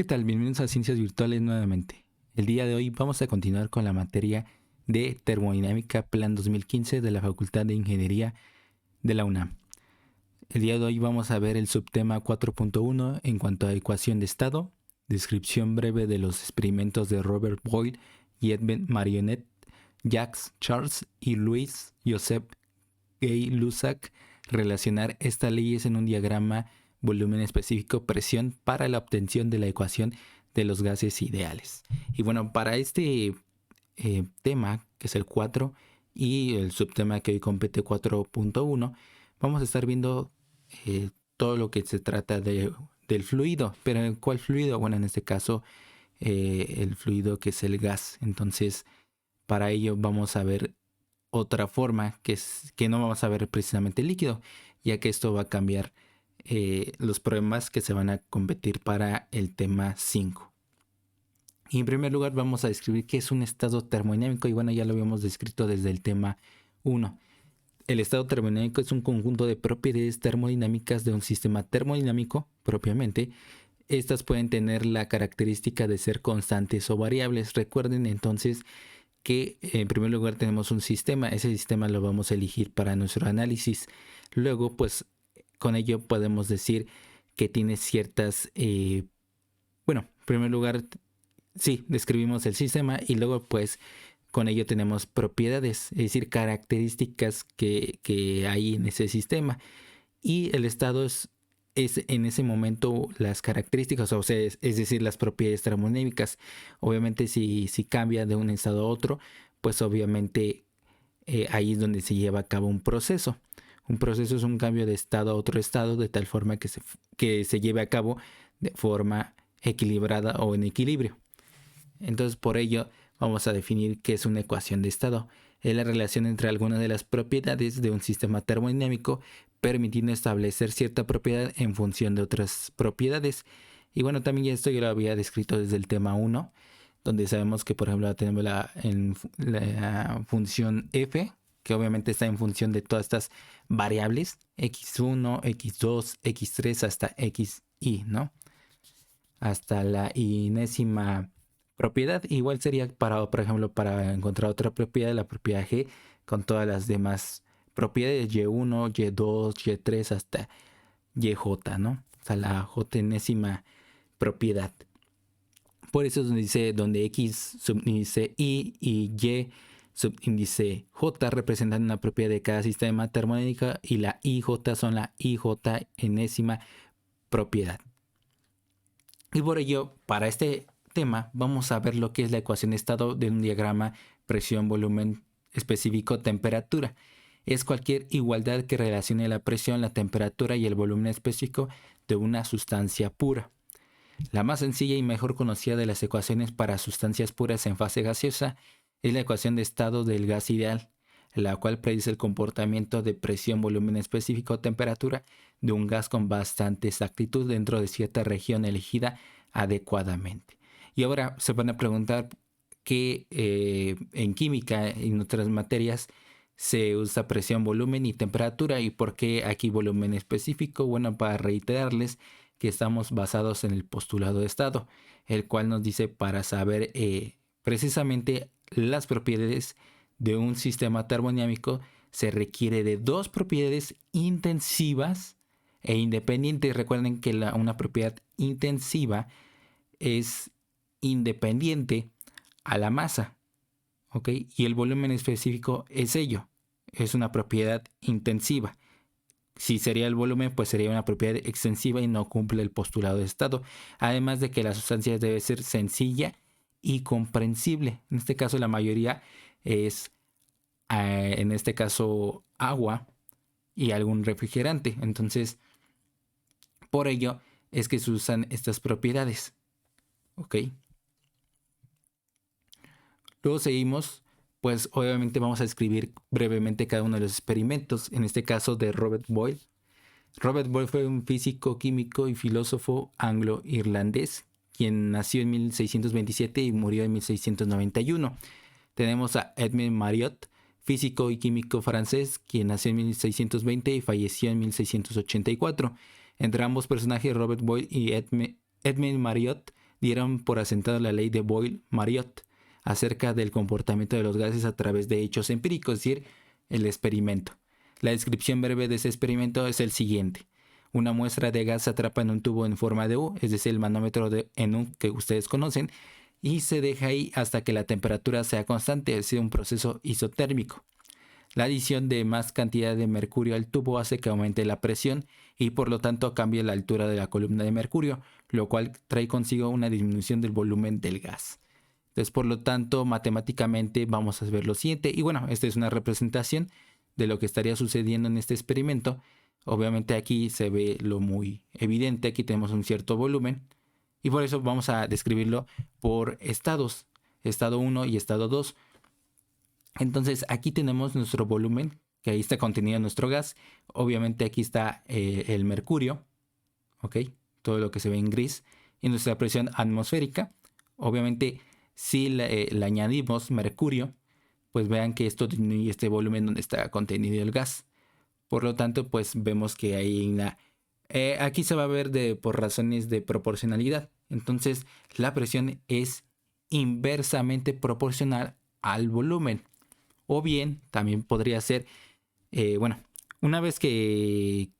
¿qué tal? Bienvenidos a Ciencias Virtuales nuevamente. El día de hoy vamos a continuar con la materia de Termodinámica Plan 2015 de la Facultad de Ingeniería de la UNAM. El día de hoy vamos a ver el subtema 4.1 en cuanto a ecuación de estado, descripción breve de los experimentos de Robert Boyle y Edmund Marionette, Jacques Charles y Louis Joseph Gay-Lussac, relacionar estas leyes en un diagrama volumen específico presión para la obtención de la ecuación de los gases ideales. Y bueno, para este tema, que es el 4, y el subtema que hoy compete 4.1, vamos a estar viendo todo lo que se trata del fluido. ¿Pero cuál fluido? Bueno, en este caso, el fluido que es el gas. Entonces, para ello vamos a ver otra forma que no vamos a ver precisamente el líquido, ya que esto va a cambiar los problemas que se van a competir para el tema 5. Y en primer lugar vamos a describir qué es un estado termodinámico, y bueno, ya lo habíamos descrito desde el tema 1. El estado termodinámico es un conjunto de propiedades termodinámicas de un sistema termodinámico propiamente. Estas pueden tener la característica de ser constantes o variables. Recuerden entonces que en primer lugar tenemos un sistema. Ese sistema lo vamos a elegir para nuestro análisis. Luego, pues con ello podemos decir que tiene ciertas, en primer lugar, sí, describimos el sistema y luego pues con ello tenemos propiedades, es decir, características que hay en ese sistema. Y el estado es en ese momento las características, o sea, es decir, las propiedades termodinámicas. Obviamente si cambia de un estado a otro, pues obviamente ahí es donde se lleva a cabo un proceso. Un proceso es un cambio de estado a otro estado de tal forma que se lleve a cabo de forma equilibrada o en equilibrio. Entonces, por ello, vamos a definir qué es una ecuación de estado. Es la relación entre algunas de las propiedades de un sistema termodinámico, permitiendo establecer cierta propiedad en función de otras propiedades. Y bueno, también esto yo lo había descrito desde el tema 1, donde sabemos que, por ejemplo, tenemos la función f, que obviamente está en función de todas estas variables, x1, x2, x3 hasta xi, ¿no? Hasta la enésima propiedad. Igual sería por ejemplo, para encontrar otra propiedad, la propiedad g, con todas las demás propiedades, y1, y2, y3 hasta yj, ¿no? O sea, la j-enésima propiedad. Por eso es donde x subíndice i y y subíndice j representan una propiedad de cada sistema termodinámico, y la ij son la ij-enésima propiedad. Y por ello, para este tema, vamos a ver lo que es la ecuación de estado de un diagrama presión, volumen específico, temperatura. Es cualquier igualdad que relacione la presión, la temperatura y el volumen específico de una sustancia pura. La más sencilla y mejor conocida de las ecuaciones para sustancias puras en fase gaseosa es la ecuación de estado del gas ideal, la cual predice el comportamiento de presión, volumen específico, temperatura de un gas con bastante exactitud dentro de cierta región elegida adecuadamente. Y ahora se van a preguntar que en química y en otras materias se usa presión, volumen y temperatura, y por qué aquí volumen específico. Bueno, para reiterarles que estamos basados en el postulado de estado, el cual nos dice para saber precisamente las propiedades de un sistema termodinámico se requiere de dos propiedades intensivas e independientes. Recuerden que una propiedad intensiva es independiente a la masa, ¿ok? Y el volumen específico es ello, es una propiedad intensiva. Si sería el volumen, pues sería una propiedad extensiva y no cumple el postulado de estado. Además de que la sustancia debe ser sencilla y comprensible. En este caso la mayoría es, en este caso, agua y algún refrigerante. Entonces, por ello es que se usan estas propiedades. ¿Ok? Luego seguimos, pues obviamente vamos a escribir brevemente cada uno de los experimentos, en este caso de Robert Boyle. Robert Boyle fue un físico, químico y filósofo anglo-irlandés, quien nació en 1627 y murió en 1691. Tenemos a Edmund Mariotte, físico y químico francés, quien nació en 1620 y falleció en 1684. Entre ambos personajes, Robert Boyle y Edmund Mariotte, dieron por asentado la ley de Boyle-Mariotte acerca del comportamiento de los gases a través de hechos empíricos, es decir, el experimento. La descripción breve de ese experimento es el siguiente. Una muestra de gas se atrapa en un tubo en forma de U, es decir, el manómetro en U que ustedes conocen, y se deja ahí hasta que la temperatura sea constante, es decir, un proceso isotérmico. La adición de más cantidad de mercurio al tubo hace que aumente la presión y por lo tanto cambie la altura de la columna de mercurio, lo cual trae consigo una disminución del volumen del gas. Entonces, por lo tanto, matemáticamente vamos a ver lo siguiente. Y bueno, esta es una representación de lo que estaría sucediendo en este experimento. Obviamente aquí se ve lo muy evidente. Aquí tenemos un cierto volumen. Y por eso vamos a describirlo por estados. Estado 1 y estado 2. Entonces aquí tenemos nuestro volumen, que ahí está contenido nuestro gas. Obviamente aquí está el mercurio. ¿Ok? Todo lo que se ve en gris. Y nuestra presión atmosférica. Obviamente si le añadimos mercurio, pues vean que esto disminuye este volumen donde está contenido el gas. Por lo tanto, pues vemos que hay una... aquí se va a ver por razones de proporcionalidad. Entonces, la presión es inversamente proporcional al volumen. O bien, también podría ser... bueno, una vez que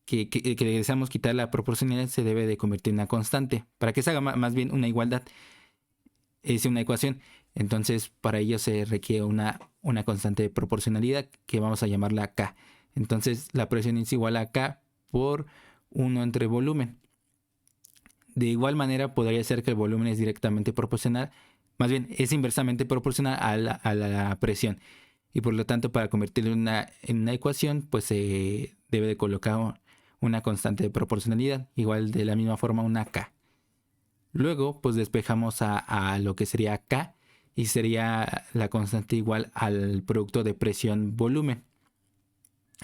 le deseamos quitar la proporcionalidad, se debe de convertir en una constante. Para que se haga más bien una igualdad. Es una ecuación. Entonces, para ello se requiere una constante de proporcionalidad que vamos a llamarla K. Entonces, la presión es igual a K por 1 entre volumen. De igual manera, podría ser que el volumen es directamente proporcional, más bien es inversamente proporcional a la presión. Y por lo tanto, para convertirlo en una ecuación, pues se debe de colocar una constante de proporcionalidad, igual de la misma forma una K. Luego, pues despejamos a lo que sería K y sería la constante igual al producto de presión-volumen.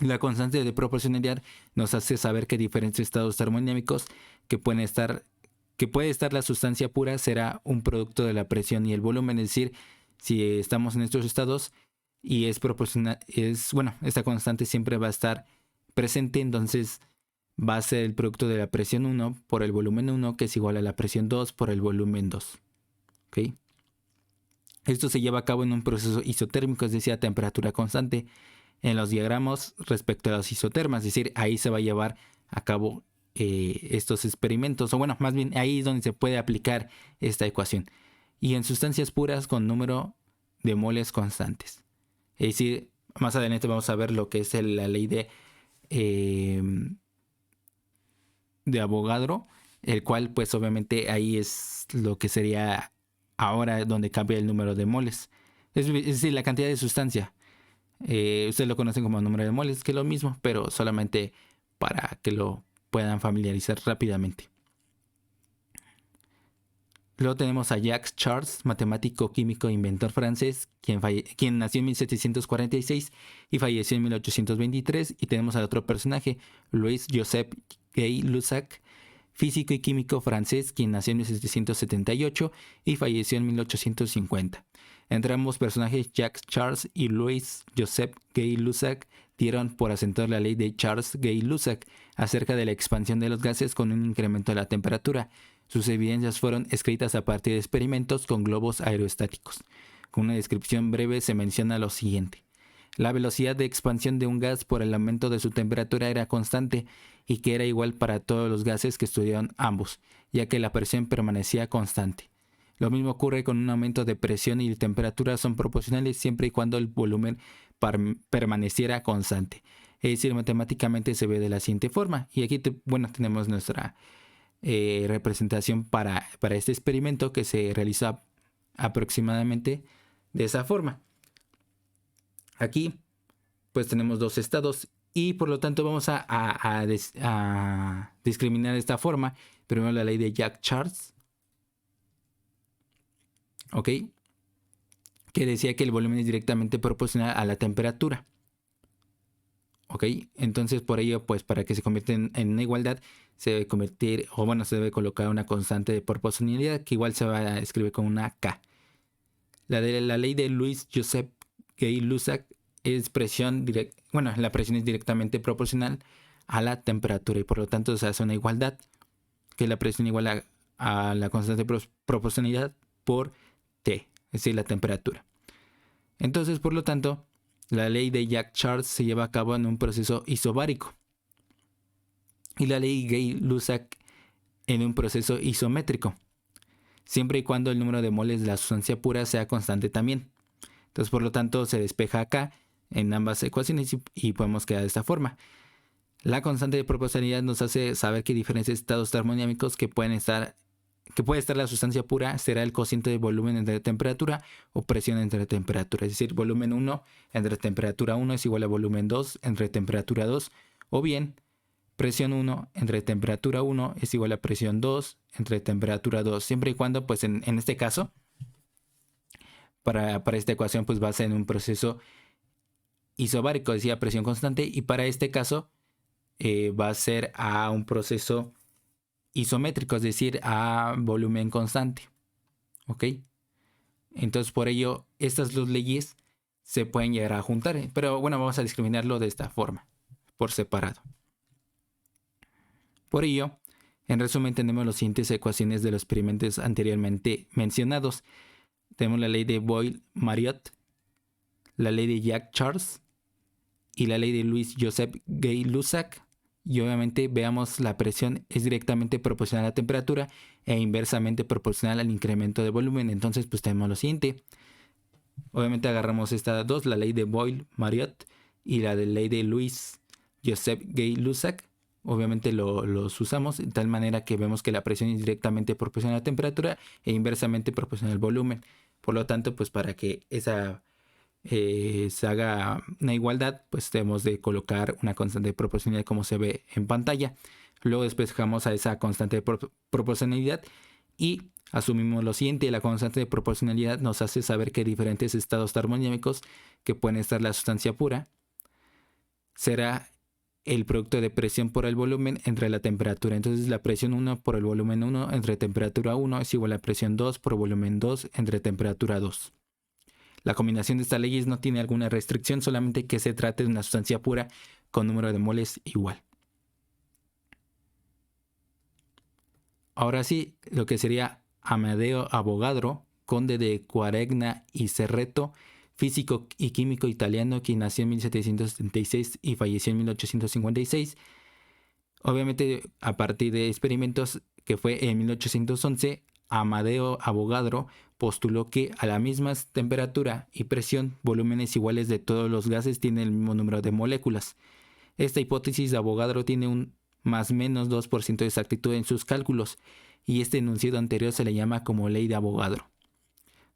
La constante de proporcionalidad nos hace saber que diferentes estados termodinámicos que puede estar la sustancia pura será un producto de la presión y el volumen. Es decir, si estamos en estos estados y es proporcional, esta constante siempre va a estar presente, entonces va a ser el producto de la presión 1 por el volumen 1, que es igual a la presión 2 por el volumen 2. ¿Okay? Esto se lleva a cabo en un proceso isotérmico, es decir, a temperatura constante. En los diagramas respecto a los isotermas, es decir, ahí se va a llevar a cabo estos experimentos, o bueno, más bien ahí es donde se puede aplicar esta ecuación. Y en sustancias puras con número de moles constantes. Es decir, más adelante vamos a ver lo que es la ley de Avogadro, el cual pues obviamente ahí es lo que sería ahora donde cambia el número de moles. Es decir, la cantidad de sustancia. Ustedes lo conocen como número de moles, que es lo mismo, pero solamente para que lo puedan familiarizar rápidamente. Luego tenemos a Jacques Charles, matemático, químico e inventor francés, quien nació en 1746 y falleció en 1823. Y tenemos al otro personaje, Louis Joseph Gay-Lussac, físico y químico francés, quien nació en 1778 y falleció en 1850. Entre ambos personajes, Jacques Charles y Louis Joseph Gay-Lussac dieron por asentar la ley de Charles Gay-Lussac acerca de la expansión de los gases con un incremento de la temperatura. Sus evidencias fueron escritas a partir de experimentos con globos aerostáticos. Con una descripción breve se menciona lo siguiente. La velocidad de expansión de un gas por el aumento de su temperatura era constante y que era igual para todos los gases que estudiaron ambos, ya que la presión permanecía constante. Lo mismo ocurre con un aumento de presión y de temperatura, son proporcionales siempre y cuando el volumen permaneciera constante. Es decir, matemáticamente se ve de la siguiente forma. Y aquí tenemos nuestra representación para este experimento que se realizó aproximadamente de esa forma. Aquí pues tenemos dos estados y por lo tanto vamos a discriminar de esta forma. Primero la ley de Jacques Charles, ¿ok? Que decía que el volumen es directamente proporcional a la temperatura. ¿Ok? Entonces por ello, pues para que se convierta en una igualdad, se debe convertir, o bueno, se debe colocar una constante de proporcionalidad que igual se va a escribir con una K. La ley de Louis Joseph Gay-Lussac es presión directa, la presión es directamente proporcional a la temperatura y por lo tanto se hace una igualdad, que es la presión igual a la constante de proporcionalidad por T, es decir, la temperatura. Entonces, por lo tanto, la ley de Jack-Charles se lleva a cabo en un proceso isobárico y la ley Gay-Lussac en un proceso isométrico, siempre y cuando el número de moles de la sustancia pura sea constante también. Entonces, por lo tanto, se despeja acá en ambas ecuaciones y podemos quedar de esta forma. La constante de proporcionalidad nos hace saber que diferentes estados termodinámicos que puede estar la sustancia pura será el cociente de volumen entre temperatura o presión entre temperatura. Es decir, volumen 1 entre temperatura 1 es igual a volumen 2 entre temperatura 2. O bien, presión 1 entre temperatura 1 es igual a presión 2 entre temperatura 2. Siempre y cuando, pues en este caso, para esta ecuación, pues va a ser en un proceso isobárico, decía presión constante. Y para este caso, va a ser a un proceso isométrico, es decir, a volumen constante. ¿Ok? Entonces, por ello, estas dos leyes se pueden llegar a juntar. Pero bueno, vamos a discriminarlo de esta forma, por separado. Por ello, en resumen, tenemos las siguientes ecuaciones de los experimentos anteriormente mencionados. Tenemos la ley de Boyle-Mariotte, la ley de Jack-Charles y la ley de Louis-Joseph Gay-Lussac. Y obviamente veamos la presión es directamente proporcional a la temperatura e inversamente proporcional al incremento de volumen. Entonces pues tenemos lo siguiente. Obviamente agarramos estas dos, la ley de Boyle-Mariotte y la de ley de Louis-Joseph Gay-Lussac. Obviamente los usamos de tal manera que vemos que la presión es directamente proporcional a la temperatura e inversamente proporcional al volumen. Por lo tanto, pues para que esa se haga una igualdad, pues debemos de colocar una constante de proporcionalidad como se ve en pantalla. Luego despejamos a esa constante de proporcionalidad y asumimos lo siguiente: la constante de proporcionalidad nos hace saber que diferentes estados termodinámicos que pueden estar la sustancia pura será el producto de presión por el volumen entre la temperatura. Entonces la presión 1 por el volumen 1 entre temperatura 1 es igual a presión 2 por volumen 2 entre temperatura 2. La combinación de estas leyes no tiene alguna restricción, solamente que se trate de una sustancia pura con número de moles igual. Ahora sí, lo que sería Amadeo Avogadro, conde de Quaregna y Cerreto, físico y químico italiano, quien nació en 1776 y falleció en 1856. Obviamente, a partir de experimentos que fue en 1811, Amadeo Avogadro postuló que a la misma temperatura y presión, volúmenes iguales de todos los gases tienen el mismo número de moléculas. Esta hipótesis de Avogadro tiene un más o menos 2% de exactitud en sus cálculos, y este enunciado anterior se le llama como ley de Avogadro.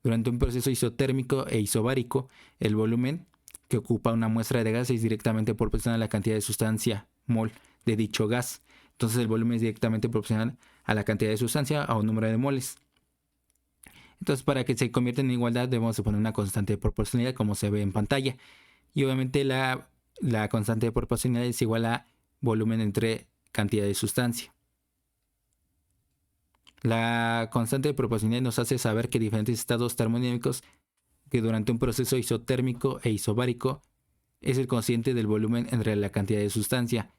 Durante un proceso isotérmico e isobárico, el volumen que ocupa una muestra de gas es directamente proporcional a la cantidad de sustancia mol de dicho gas. Entonces el volumen es directamente proporcional a la cantidad de sustancia o número de moles. Entonces, para que se convierta en igualdad, debemos de poner una constante de proporcionalidad como se ve en pantalla. Y obviamente la constante de proporcionalidad es igual a volumen entre cantidad de sustancia. La constante de proporcionalidad nos hace saber que diferentes estados termodinámicos que durante un proceso isotérmico e isobárico es el cociente del volumen entre la cantidad de sustancia,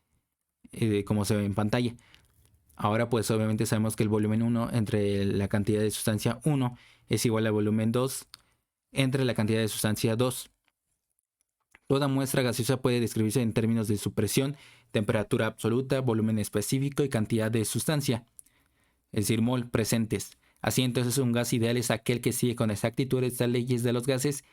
como se ve en pantalla. Ahora pues obviamente sabemos que el volumen 1 entre la cantidad de sustancia 1 es igual al volumen 2 entre la cantidad de sustancia 2. Toda muestra gaseosa puede describirse en términos de su presión, temperatura absoluta, volumen específico y cantidad de sustancia, es decir, mol presentes. Así entonces un gas ideal es aquel que sigue con exactitud estas leyes de los gases,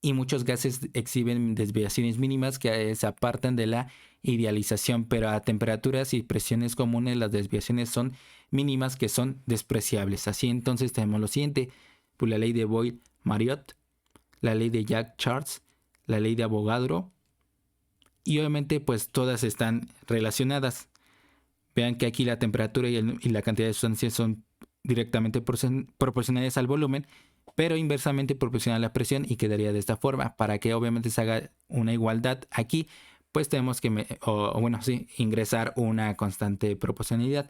y muchos gases exhiben desviaciones mínimas que se apartan de la idealización, pero a temperaturas y presiones comunes las desviaciones son mínimas, que son despreciables. Así entonces tenemos lo siguiente: pues la ley de Boyle-Mariotte, la ley de Jack-Charles, la ley de Avogadro, y obviamente pues todas están relacionadas. Vean que aquí la temperatura y la cantidad de sustancias son directamente proporcionales al volumen, pero inversamente proporcional a la presión, y quedaría de esta forma. Para que obviamente se haga una igualdad aquí, pues tenemos que ingresar una constante de proporcionalidad,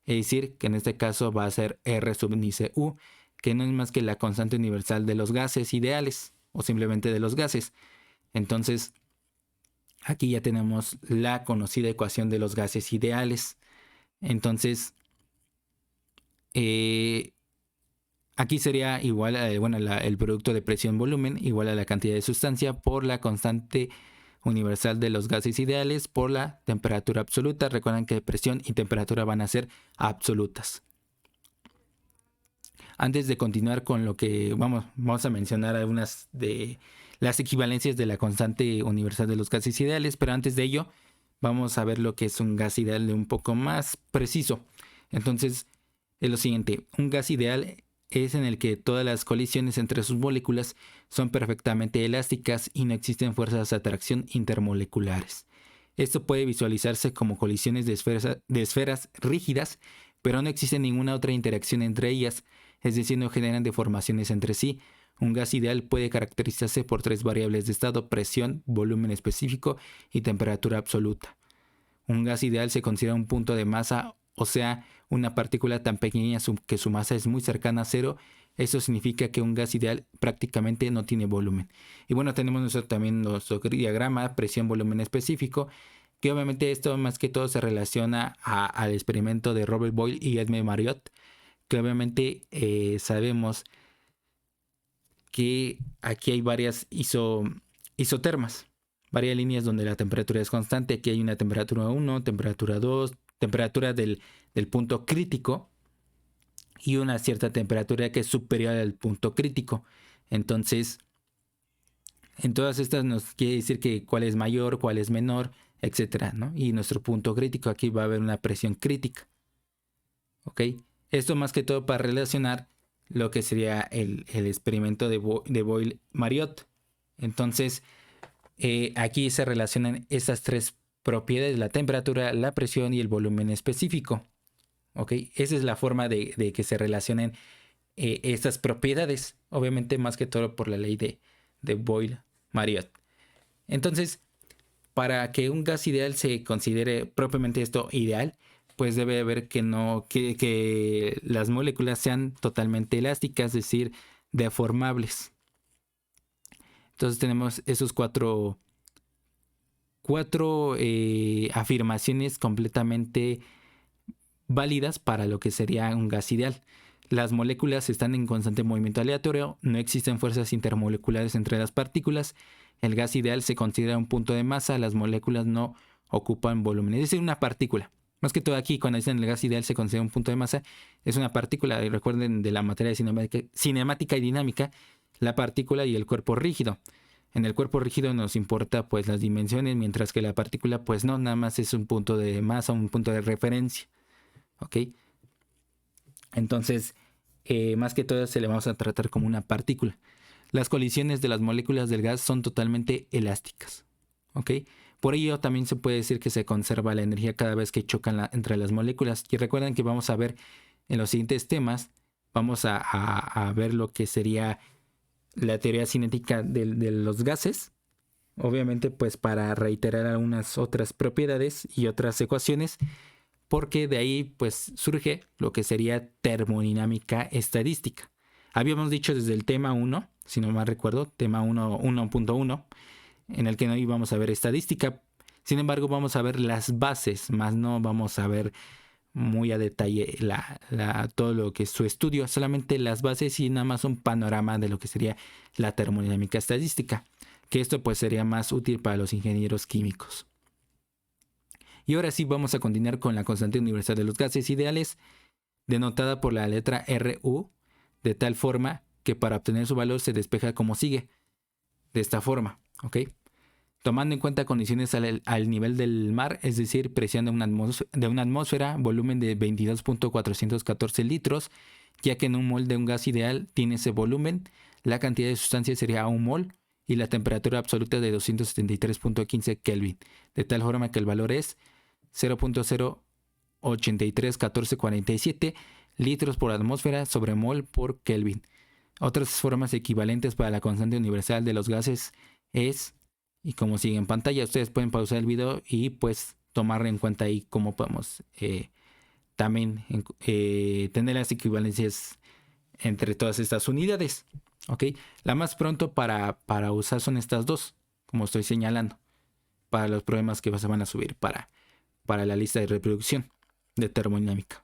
es decir, que en este caso va a ser R sub índice U, que no es más que la constante universal de los gases ideales, o simplemente de los gases. Entonces aquí ya tenemos la conocida ecuación de los gases ideales. Entonces aquí sería igual, el producto de presión-volumen igual a la cantidad de sustancia por la constante universal de los gases ideales por la temperatura absoluta. Recuerden que presión y temperatura van a ser absolutas. Antes de continuar con lo que vamos a mencionar algunas de las equivalencias de la constante universal de los gases ideales, pero antes de ello vamos a ver lo que es un gas ideal de un poco más preciso. Entonces, es lo siguiente, un gas ideal es en el que todas las colisiones entre sus moléculas son perfectamente elásticas y no existen fuerzas de atracción intermoleculares. Esto puede visualizarse como colisiones de esferas rígidas, pero no existe ninguna otra interacción entre ellas, es decir, no generan deformaciones entre sí. Un gas ideal puede caracterizarse por 3 variables de estado: presión, volumen específico y temperatura absoluta. Un gas ideal se considera un punto de masa, o sea, una partícula tan pequeña que su masa es muy cercana a cero. Eso significa que un gas ideal prácticamente no tiene volumen. Y bueno, tenemos también nuestro diagrama, presión, volumen específico, que obviamente esto más que todo se relaciona al experimento de Robert Boyle y Edmond Marriott, que obviamente sabemos que aquí hay varias isotermas, varias líneas donde la temperatura es constante. Aquí hay una temperatura 1, temperatura 2, temperatura del punto crítico y una cierta temperatura que es superior al punto crítico. Entonces, en todas estas nos quiere decir que cuál es mayor, cuál es menor, etcétera, ¿no? Y nuestro punto crítico, aquí va a haber una presión crítica. ¿Ok? Esto más que todo para relacionar lo que sería el experimento de Boyle-Marriott. Entonces, aquí se relacionan estas 3 propiedades: la temperatura, la presión y el volumen específico. ¿Ok? Esa es la forma de que se relacionen estas propiedades. Obviamente más que todo por la ley de Boyle-Marriott. Entonces, para que un gas ideal se considere propiamente esto ideal, pues debe haber que las moléculas sean totalmente elásticas, es decir, deformables. Entonces tenemos esos cuatro afirmaciones completamente válidas para lo que sería un gas ideal. Las moléculas están en constante movimiento aleatorio, no existen fuerzas intermoleculares entre las partículas. El gas ideal se considera un punto de masa, las moléculas no ocupan volumen, es decir, una partícula. Más que todo aquí, cuando dicen el gas ideal se considera un punto de masa, es una partícula. Y recuerden de la materia cinemática y dinámica, la partícula y el cuerpo rígido. En el cuerpo rígido nos importa pues las dimensiones, mientras que la partícula pues no, nada más es un punto de masa, un punto de referencia. ¿Ok? Entonces, más que todo se le vamos a tratar como una partícula. Las colisiones de las moléculas del gas son totalmente elásticas. ¿Ok? Por ello también se puede decir que se conserva la energía cada vez que chocan entre las moléculas. Y recuerden que vamos a ver en los siguientes temas, vamos a ver lo que sería la teoría cinética de los gases. Obviamente pues para reiterar algunas otras propiedades y otras ecuaciones, porque de ahí pues surge lo que sería termodinámica estadística. Habíamos dicho desde el tema 1, si no mal recuerdo, tema 1.1, en el que no íbamos a ver estadística. Sin embargo, vamos a ver las bases, más no vamos a ver muy a detalle todo lo que es su estudio, solamente las bases y nada más un panorama de lo que sería la termodinámica estadística, que esto pues sería más útil para los ingenieros químicos. Y ahora sí vamos a continuar con la constante universal de los gases ideales, denotada por la letra RU, de tal forma que para obtener su valor se despeja como sigue, de esta forma, ¿ok? Tomando en cuenta condiciones al nivel del mar, es decir, presión de una atmósfera, volumen de 22.414 litros, ya que en un mol de un gas ideal tiene ese volumen, la cantidad de sustancia sería 1 mol y la temperatura absoluta de 273.15 Kelvin, de tal forma que el valor es 0.0831447 litros por atmósfera sobre mol por Kelvin. Otras formas equivalentes para la constante universal de los gases es, y como sigue en pantalla, ustedes pueden pausar el video y pues tomar en cuenta ahí cómo podemos también tener las equivalencias entre todas estas unidades. ¿Ok? La más pronto para usar son estas dos, como estoy señalando, para los problemas que se van a subir para la lista de reproducción de termodinámica.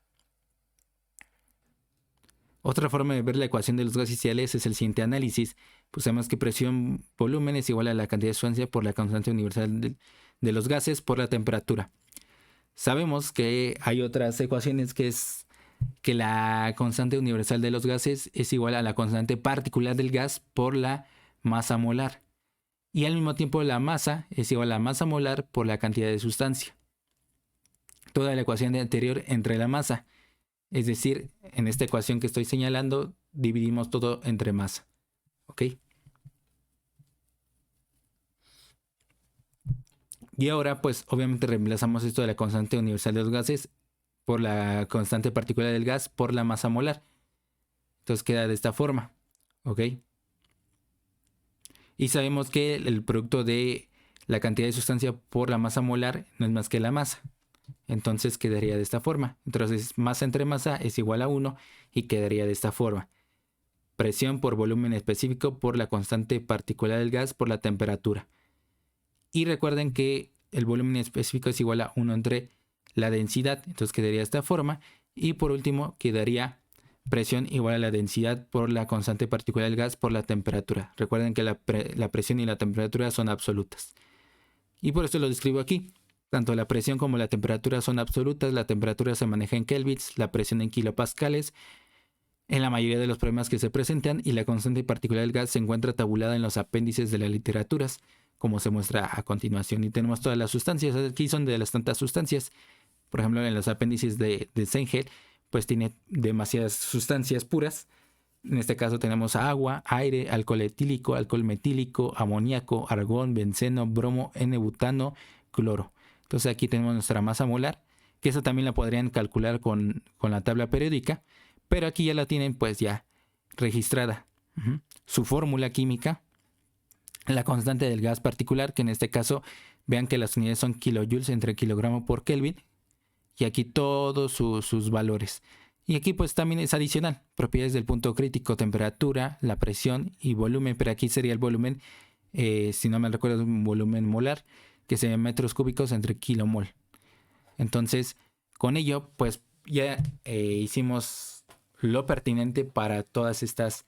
Otra forma de ver la ecuación de los gases ideales es el siguiente análisis. Pues sabemos que presión volumen es igual a la cantidad de sustancia por la constante universal de los gases por la temperatura. Sabemos que hay otras ecuaciones que es que la constante universal de los gases es igual a la constante particular del gas por la masa molar. Y al mismo tiempo la masa es igual a la masa molar por la cantidad de sustancia. Toda la ecuación anterior entre la masa. Es decir, en esta ecuación que estoy señalando, dividimos todo entre masa. ¿Ok? Y ahora, pues, obviamente reemplazamos esto de la constante universal de los gases por la constante particular del gas por la masa molar. Entonces queda de esta forma. ¿Ok? Y sabemos que el producto de la cantidad de sustancia por la masa molar no es más que la masa. Entonces quedaría de esta forma. Entonces masa entre masa es igual a 1 y quedaría de esta forma. Presión por volumen específico por la constante particular del gas por la temperatura. Y recuerden que el volumen específico es igual a 1 entre la densidad. Entonces quedaría de esta forma. Y por último quedaría presión igual a la densidad por la constante particular del gas por la temperatura. Recuerden que la presión y la temperatura son absolutas. Y por eso lo describo aquí. Tanto la presión como la temperatura son absolutas. La temperatura se maneja en kelvins, la presión en kilopascales en la mayoría de los problemas que se presentan, y la constante particular del gas se encuentra tabulada en los apéndices de las literaturas, como se muestra a continuación. Y tenemos todas las sustancias. Aquí son de las tantas sustancias. Por ejemplo, en los apéndices de Zengel, pues tiene demasiadas sustancias puras. En este caso tenemos agua, aire, alcohol etílico, alcohol metílico, amoníaco, argón, benceno, bromo, N-butano, cloro. Entonces aquí tenemos nuestra masa molar, que eso también la podrían calcular con la tabla periódica, pero aquí ya la tienen pues ya registrada. Su fórmula química, la constante del gas particular, que en este caso vean que las unidades son kilojoules entre kilogramo por Kelvin, y aquí todos sus valores. Y aquí pues también es adicional, propiedades del punto crítico, temperatura, la presión y volumen, pero aquí sería el volumen, si no me recuerdo, un volumen molar, que sería metros cúbicos entre kilomol. Entonces, con ello pues ya hicimos lo pertinente para todas estas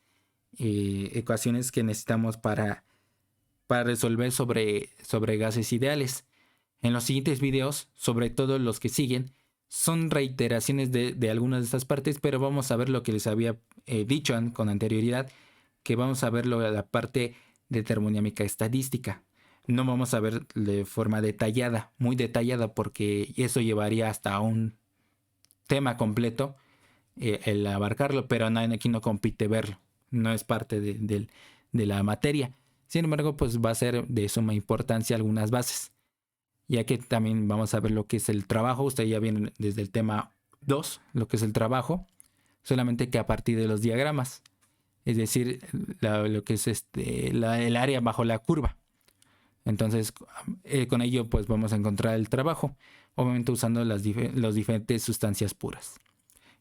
ecuaciones que necesitamos para resolver sobre gases ideales. En los siguientes videos, sobre todo los que siguen, son reiteraciones de algunas de estas partes, pero vamos a ver lo que les había dicho con anterioridad, que vamos a ver la parte de termodinámica estadística. No vamos a ver de forma detallada, muy detallada, porque eso llevaría hasta un tema completo el abarcarlo, pero aquí no compite verlo, no es parte de la materia. Sin embargo, pues va a ser de suma importancia algunas bases, ya que también vamos a ver lo que es el trabajo. Ustedes ya vienen desde el tema 2, lo que es el trabajo, solamente que a partir de los diagramas, es decir, lo que es el área bajo la curva. Entonces, con ello pues vamos a encontrar el trabajo, obviamente usando las diferentes sustancias puras.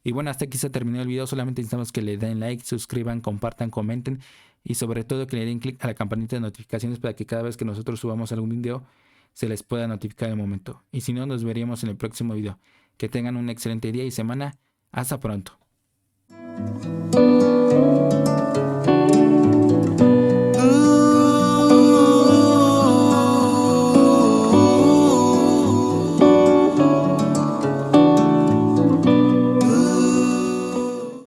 Y bueno, hasta aquí se terminó el video. Solamente necesitamos que le den like, suscriban, compartan, comenten y sobre todo que le den clic a la campanita de notificaciones para que cada vez que nosotros subamos algún video se les pueda notificar el momento. Y si no, nos veríamos en el próximo video. Que tengan un excelente día y semana. Hasta pronto.